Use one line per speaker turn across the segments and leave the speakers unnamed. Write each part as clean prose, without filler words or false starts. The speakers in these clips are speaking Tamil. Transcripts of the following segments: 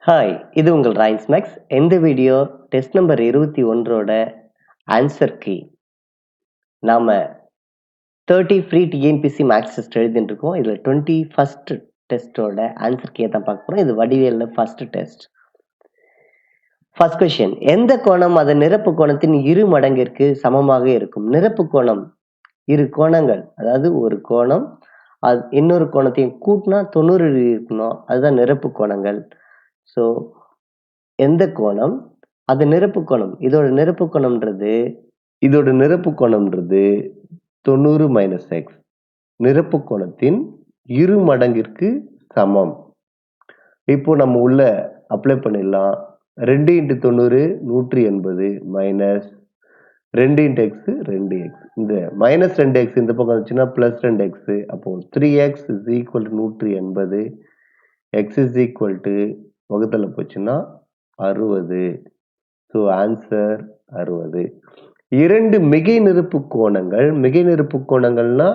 ஹாய், இது உங்கள் ரைன்ஸ் மேக்ஸ். இந்த வீடியோ டெஸ்ட் நம்பர் 21ஓட ஆன்சர் கீ. நாம 30 ஃப்ரீ டிஎன்பிசி மேக்ஸ் டெஸ்ட் எழுதிட்டு இருக்கோம். இதுல 21st டெஸ்டோட ஆன்சர் கீயை தான் பார்க்க போறோம். இது வடிவேல்ல ஃபர்ஸ்ட் டெஸ்ட். ஃபர்ஸ்ட் கொஸ்டின், எந்த கோணம் அதன் நிரப்பு கோணத்தின் இரு மடங்கிற்கு சமமாக இருக்கும்? நிரப்பு கோணம் இரு கோணங்கள், அதாவது ஒரு கோணம் அது இன்னொரு கோணத்தையும் கூட்டினா 90 இருக்கணும். அதுதான் நிரப்பு கோணங்கள். ஸோ எந்த கோணம் அது நிரப்பு கோணம், இதோட நிரப்பு கோணம்ன்றது 90 மைனஸ் எக்ஸ், நிரப்பு கோணத்தின் இரு மடங்கிற்கு சமம். இப்போ நம்ம உள்ள அப்ளை பண்ணிடலாம். 2 × 90 180 மைனஸ் 2 × x 2x. இந்த மைனஸ் 2x இந்த பக்கம் வந்துச்சுன்னா பிளஸ் 2x. அப்போ 3x is equal to 180. x is equal to வகுத்தல போச்சுன்னா 60. So answer 60. இரண்டு மிகை நிரப்பு கோணங்கள்னா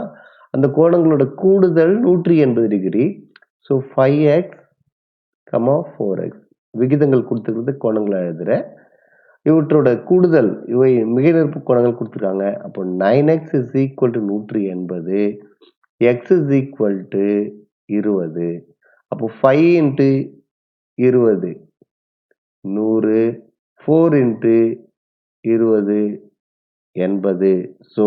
அந்த கோணங்களோட கூடுதல் 180 டிகிரி. ஸோ 5x, 4x விகிதங்கள் கொடுத்துருக்கிறது கோணங்களை எழுதுறேன். இவற்றோட கூடுதல் இவை மிகை நிரப்பு கோணங்கள் கொடுத்துருக்காங்க. அப்போ 9x is equal to 180, x is equal to 20. அப்போ 5 × 20 100, 4 × 20 80. So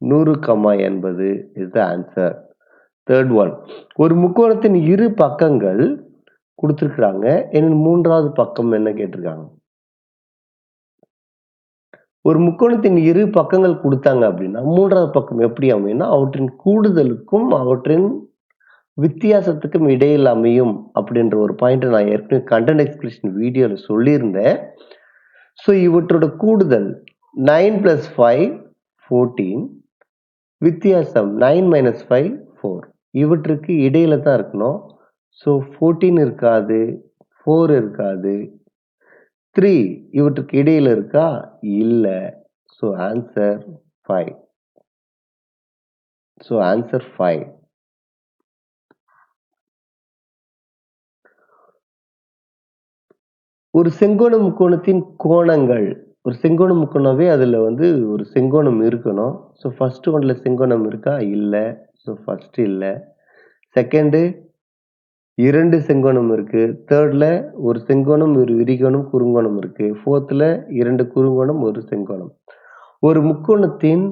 100, 80 is the answer. Third one, ஒரு முக்கோணத்தின் இரு பக்கங்கள் கொடுத்திருக்காங்க. மூன்றாவது பக்கம் என்ன கேட்டிருக்காங்க? ஒரு முக்கோணத்தின் இரு பக்கங்கள் கொடுத்தாங்க அப்படின்னா மூன்றாவது பக்கம் எப்படி அமையும்னா அவற்றின் கூடுதலுக்கும் அவற்றின் வித்தியாசத்துக்கும் இடையில் அமையும் அப்படின்ற ஒரு பாயிண்ட் நான் ஏற்கனவே கண்டென்ட் எக்ஸ்பிளேஷன் வீடியோவில் சொல்லியிருந்தேன். ஸோ இவற்றோட கூடுதல் 9 + 5 14, வித்தியாசம் 9 - 5 4. இவற்றுக்கு இடையில தான் இருக்கணும். ஸோ 14 இருக்காது, 4 இருக்காது, 3 இவற்றுக்கு இடையில இருக்கா? இல்லை. So answer 5. So answer 5. ஒரு செங்கோண முக்கோணத்தின் கோணங்கள், ஒரு செங்கோண முக்கோணவே அதில் ஒரு செங்கோணம் இருக்கணும். ஸோ ஃபர்ஸ்ட் ஒன்ல செங்கோணம் இருக்கா? இல்லை. ஸோ ஃபர்ஸ்ட் இல்லை. செகண்டு 2 செங்கோணம் இருக்கு. தேர்ட்ல ஒரு செங்கோணம், ஒரு விரிகோணம், குறுங்கோணம் இருக்கு. ஃபோர்த்தில் 2 குறுங்கோணம், ஒரு செங்கோணம். ஒரு முக்கோணத்தின்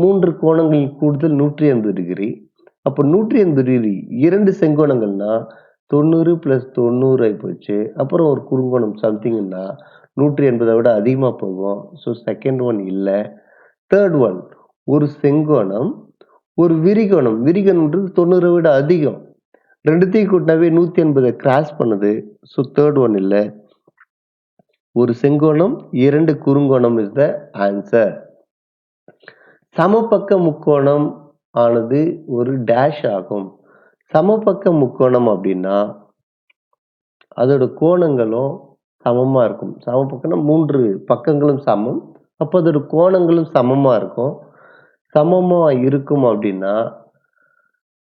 3 கோணங்களின் கூடுதல் 180 டிகிரி. அப்போ 180 டிகிரி 2 செங்கோணங்கள்னா 90 + 90 ஆகி போச்சு. அப்புறம் ஒரு குறுங்கோணம் சம்திங்னா 180 விட அதிகமாக போகும். ஸோ செகண்ட் ஒன் இல்லை. தேர்ட் ஒன், ஒரு செங்கோணம், ஒரு விரிகோணம். விரிகோணம்ன்றது 90 விட அதிகம். ரெண்டுத்தையும் கூட்டினாவே 180 கிராஸ் பண்ணுது. ஸோ தேர்ட் ஒன் இல்லை. ஒரு செங்கோணம், 2 குறுங்கோணம் இஸ் த ஆன்சர். சமபக்க முக்கோணம் ஆனது ஒரு டேஷ் ஆகும். சமபக்க முக்கோணம் அப்படின்னா அதோட கோணங்களும் சமமா இருக்கும். சமபக்கம்னா 3 பக்கங்களும் சமம். அப்போ அதோட கோணங்களும் சமமா இருக்கும். சமமா இருக்கும் அப்படின்னா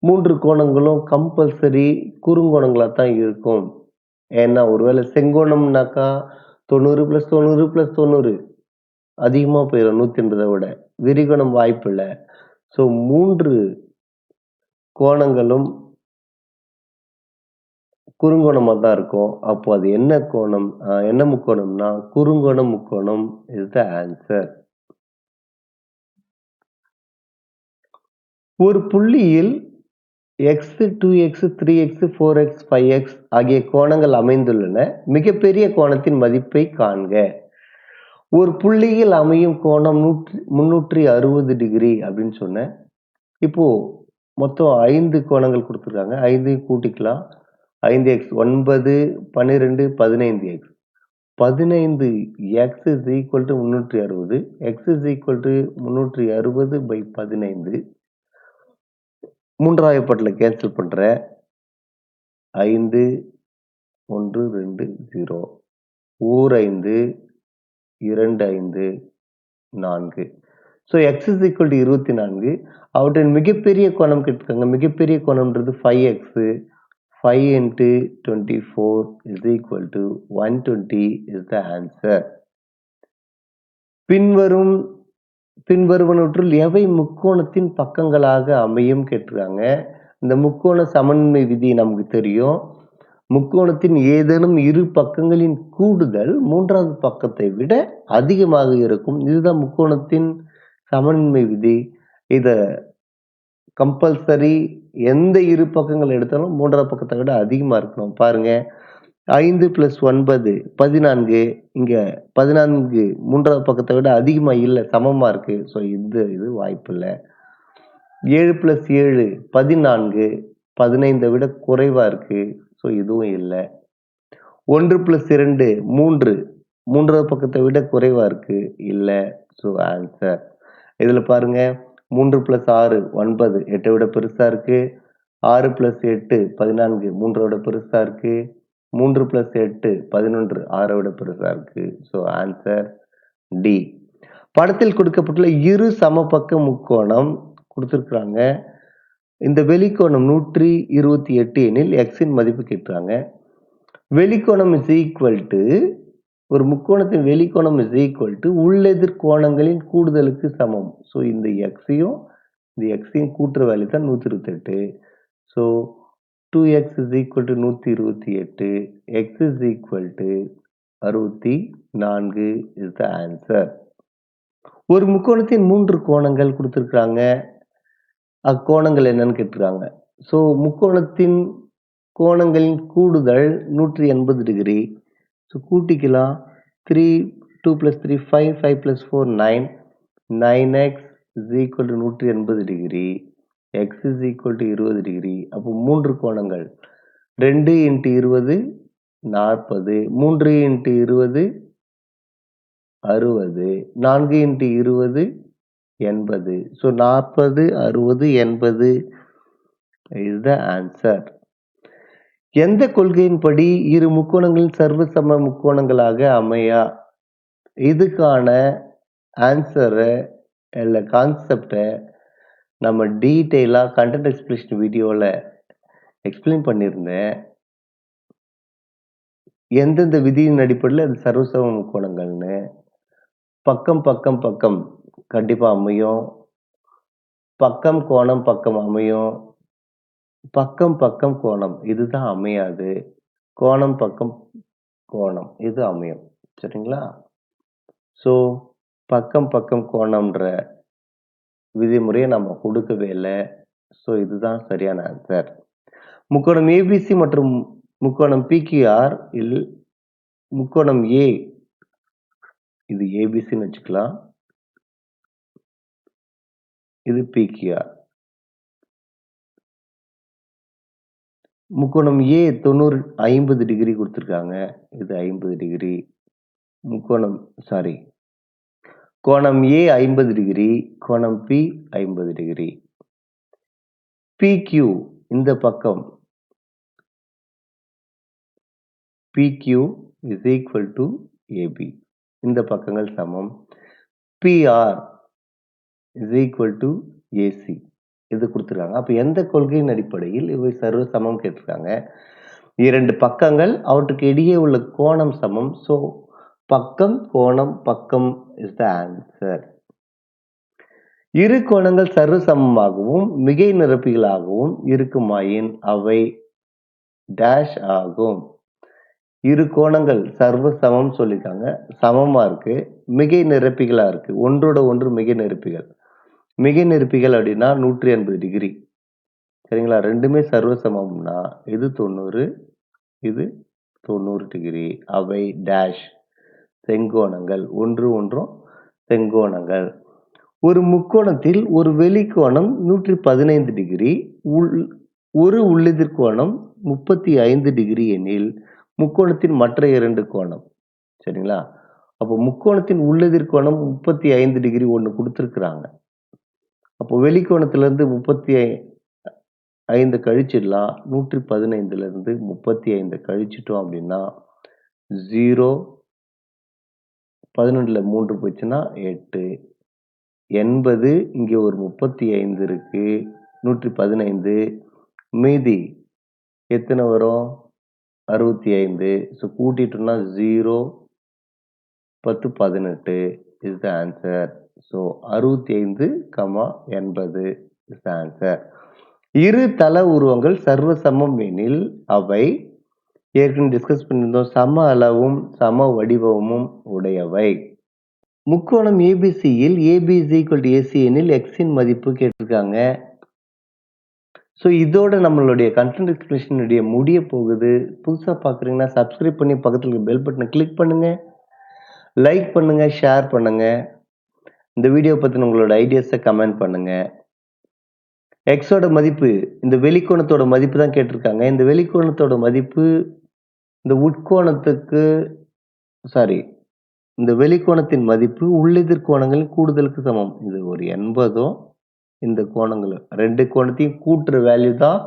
3 கோணங்களும் கம்பல்சரி குறுங்கோணங்களா தான் இருக்கும். ஏன்னா ஒருவேளை செங்கோணம்னாக்கா 90 + 90 + 90 அதிகமா போயிடும் 180 விட. விரிகோணம் வாய்ப்பு இல்லை. ஸோ 3 கோணங்களும் குறுங்கோணமா தான் இருக்கும். அப்போ அது என்ன கோணம், என்ன முக்கோணம்னா குறுங்கோண முக்கோணம் இஸ் த ஆன்சர். ஒரு புள்ளியில் x, 2x, 3x, 4x, 5x ஆகிய கோணங்கள் அமைந்துள்ளன. மிகப்பெரிய கோணத்தின் மதிப்பை காண்க. ஒரு புள்ளியில் அமையும் கோணம் 360 டிகிரி அப்படின்னு சொன்னேன். இப்போ மொத்தம் 5 கோணங்கள் கொடுத்துருக்காங்க. 5 கூட்டிக்கலாம். 5x 9, 12, 15x. 15x is equal to 360. x is equal to 360/15. மூன்றாவது பட்டில் கேன்சல் பண்ணுறேன். 5 1 2 0, ஓர் 5 2 5 4. So x is equal to 24. அவற்றின் மிகப்பெரிய கோணம் கேட்டிருக்காங்க. மிகப்பெரிய கோணம்ன்றது 5x. 5 into 24 is equal to 120 is the answer. பின்வருவனவற்றுள் எவை முக்கோணத்தின் பக்கங்களாக அமையும் கேட்டிருக்காங்க. இந்த முக்கோண சமன்மை விதி நமக்கு தெரியும். முக்கோணத்தின் ஏதேனும் இரு பக்கங்களின் கூடுதல் மூன்றாவது பக்கத்தை விட அதிகமாக இருக்கும். இதுதான் முக்கோணத்தின் சமன்மை விதி. இத கம்பல்சரி எந்த இரு பக்கங்கள் எடுத்தாலும் மூன்றாவது பக்கத்தை விட அதிகமா இருக்கணும். பாருங்க, 5 + 9 14. இங்க 14 மூன்றாவது பக்கத்தை விட அதிகமா இல்ல, சமமா இருக்கு. ஸோ இது வாய்ப்பு இல்லை. 7 + 7 14, 15 விட குறைவா இருக்கு. ஸோ இதுவும் இல்லை. 1 + 2 3, மூன்றாவது பக்கத்தை விட குறைவா இருக்கு. இல்லை. So answer. இதுல பாருங்க, 3 + 6 9, 8 விட பெருசா இருக்கு. 6 + 8 14, 3 விட பெருசா இருக்கு. 3 + 8 11, 6 விட பெருசா இருக்கு. So answer D. படத்தில் கொடுக்கப்பட்டுள்ள இரு சமபக்க முக்கோணம் கொடுத்திருக்காங்க. இந்த வெளிக்கோணம் 128 எனில் எக்ஸின் மதிப்பு கேட்கிறாங்க. வெளிக்கோணம் இஸ் ஈக்குவல் டு, ஒரு முக்கோணத்தின் வெளிக்கோணம் இஸ் ஈக்குவல் டு உள்ளெதிர் கோணங்களின் கூடுதலுக்கு சமம். ஸோ இந்த எக்ஸையும் கூட்டுற வேல்யூ தான் 128. So 2x is equal to 128, x is equal to 64 is the answer. ஒரு முக்கோணத்தின் 3 கோணங்கள் கொடுத்திருக்காங்க. அக்கோணங்கள் என்னன்னு கேட்டிருக்காங்க. ஸோ முக்கோணத்தின் கோணங்களின் கூடுதல் 180 degree. So கூட்டிக்கலாம். 2 + 3 5, 5 + 4 9, 9x is equal to 180 degree, x is equal to 20 degree. அப்போ 3 கோணங்கள் 2 × 20 40, 3 × 20 60, 4 × 20 80. So 40, 60, 80 is the answer. எந்த கொள்கையின்படி இரு முக்கோணங்களின் சர்வசம முக்கோணங்களாக அமையா? இதுக்கான ஆன்சரை இல்லை கான்செப்டை நம்ம டீட்டெயிலாக கண்டென்ட் எக்ஸ்பிளேஷன் வீடியோவில் எக்ஸ்பிளைன் பண்ணியிருந்தேன். எந்தெந்த விதியின் அடிப்படையில் அது சர்வசம முக்கோணங்கள்னு. பக்கம் பக்கம் பக்கம் கண்டிப்பாக அமையும். பக்கம் கோணம் பக்கம் அமையும். பக்கம் பக்கம் கோணம் இதுதான் அமையாது. கோணம் பக்கம் கோணம் இது அமையும். சரிங்களா? ஸோ பக்கம் பக்கம் கோணம்ன்ற விதிமுறையை நம்ம கொடுக்கவே இல்லை. ஸோ இதுதான் சரியான ஆன்சர். முக்கோணம் ஏபிசி மற்றும் முக்கோணம் பிக்யூஆர் இல் முக்கோணம் ஏ, இது ஏபிசின்னு வச்சுக்கலாம், இது பிக்யூஆர். முக்கோணம் ஏ 50 டிகிரி கொடுத்துருக்காங்க. இது 50 டிகிரி. கோணம் ஏ 50 டிகிரி, கோணம் பி 50 டிகிரி. பிக்யூ இந்த பக்கம் PQ is equal to AB. இந்த பக்கங்கள் சமம். PR is equal to AC. இது கொடுத்துருக்காங்க. அப்போ எந்த கொள்கையின் அடிப்படையில் இவை சர்வ சமம் கேட்டிருக்காங்க. 2 பக்கங்கள் அவற்றுக்கு இடையே உள்ள கோணம் சமம். ஸோ பக்கம் கோணம் பக்கம் இஸ் த ஆன்சர். இரு கோணங்கள் சர்வ சமமாகவும் மிகை நிரப்பிகளாகவும் இருக்குமாயின் அவை டேஷ் ஆகும். இரு கோணங்கள் சர்வ சமம் சொல்லியிருக்காங்க. சமமா இருக்கு, மிகை நிரப்பிகளா இருக்கு. ஒன்றோட ஒன்று மிகை நிரப்பிகள். மிகை நிரப்பிகள் அப்படின்னா 180 டிகிரி. சரிங்களா? ரெண்டுமே சர்வ சமம்னா இது 90, இது 90 டிகிரி. அவை டேஷ் செங்கோணங்கள். ஒன்றும் செங்கோணங்கள். ஒரு முக்கோணத்தில் ஒரு வெளிக்கோணம் 115 டிகிரி, ஒரு உள்ளெதிர்கோணம் 35 டிகிரி எனில் முக்கோணத்தின் மற்ற 2 கோணம். சரிங்களா? அப்போ முக்கோணத்தின் உள்ளெதிர்கோணம் 35 டிகிரி ஒன்று கொடுத்துருக்குறாங்க. அப்போ வெளிக்கோணத்திலிருந்து 35 கழிச்சிடலாம். 115லிருந்து 35 கழிச்சிட்டோம் அப்படின்னா 0, 11ல் 3 போச்சுன்னா 8, 80. இங்கே ஒரு 35 இருக்கு, 115 மீதி எத்தனை வரும்? 65. ஸோ கூட்டிட்டோம்னா 0, 10, 18 is the answer. So 65, 80 is the answer. இரு தள உருவங்கள் சர்வசமம் எனில் அவை ஏற்கனவே டிஸ்கஸ் பண்ணியிருந்தோம். சம அளவும் சம வடிவமும் உடையவை. முக்கோணம் ஏபிசியில் AB is equal to AC எனில் எக்ஸின் மதிப்பு கேட்டிருக்காங்க. ஸோ இதோட நம்மளுடைய கண்டென்ட் எக்ஸ்பிளனேஷனுடைய முடிய போகுது. புதுசாக பார்க்குறீங்கன்னா சப்ஸ்கிரைப் பண்ணி பக்கத்தில் இருக்க பெல் பட்டனை கிளிக் பண்ணுங்க, லைக் பண்ணுங்க, ஷேர் பண்ணுங்க. இந்த வீடியோ பற்றின உங்களோட ஐடியாஸை கமெண்ட் பண்ணுங்க. எக்ஸோட மதிப்பு இந்த வெளிக்கோணத்தோட மதிப்பு தான் கேட்டிருக்காங்க. இந்த வெளிக்கோணத்தோட மதிப்பு இந்த உட்கோணத்துக்கு இந்த வெளிக்கோணத்தின் மதிப்பு உள்ளெதிர் கோணங்களின் கூடுதலுக்கு சமம். இது ஒரு 80ம் இந்த கோணங்களும் 2 கோணத்தையும் கூட்டுற வேல்யூ தான்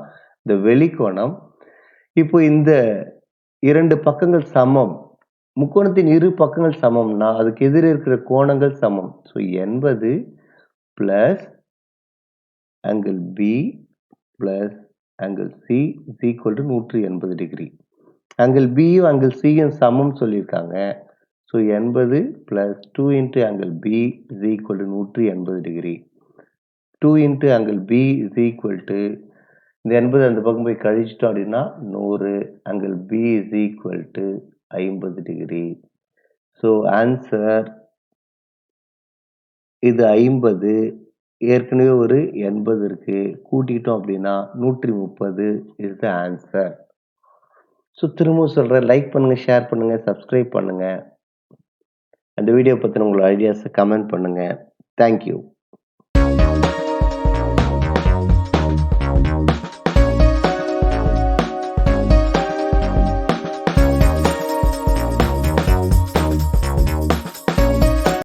இந்த வெளிக்கோணம். இப்போ இந்த 2 பக்கங்கள் சமம். முக்கோணத்தின் இரு பக்கங்கள் சமம்னா அதுக்கு எதிரே இருக்கிற கோணங்கள் சமம். So 80 plus angle B plus angle C is equal to 180 degree. Angle பியும் ஆங்கிள் சியும் சமம் சொல்லியிருக்காங்க. So 80 plus 2 into angle B is equal to 180 degree. 2 into angle B is equal to இந்த 80 அந்த பக்கம் போய் கழிச்சிட்டோம் அப்படின்னா 100. Angle B is equal to 50 degree. So answer இது 50. ஏற்கனவே ஒரு 80 இருக்கு. கூட்டிக்கிட்டோம் அப்படின்னா 130 இஸ் த ஆன்சர். ஸோ திரும்பவும் சொல்கிறேன், லைக் பண்ணுங்க, ஷேர் பண்ணுங்க, சப்ஸ்கிரைப் பண்ணுங்க. அந்த வீடியோ பற்றின உங்களோட ஐடியாஸை கமெண்ட் பண்ணுங்க. தேங்க்யூ.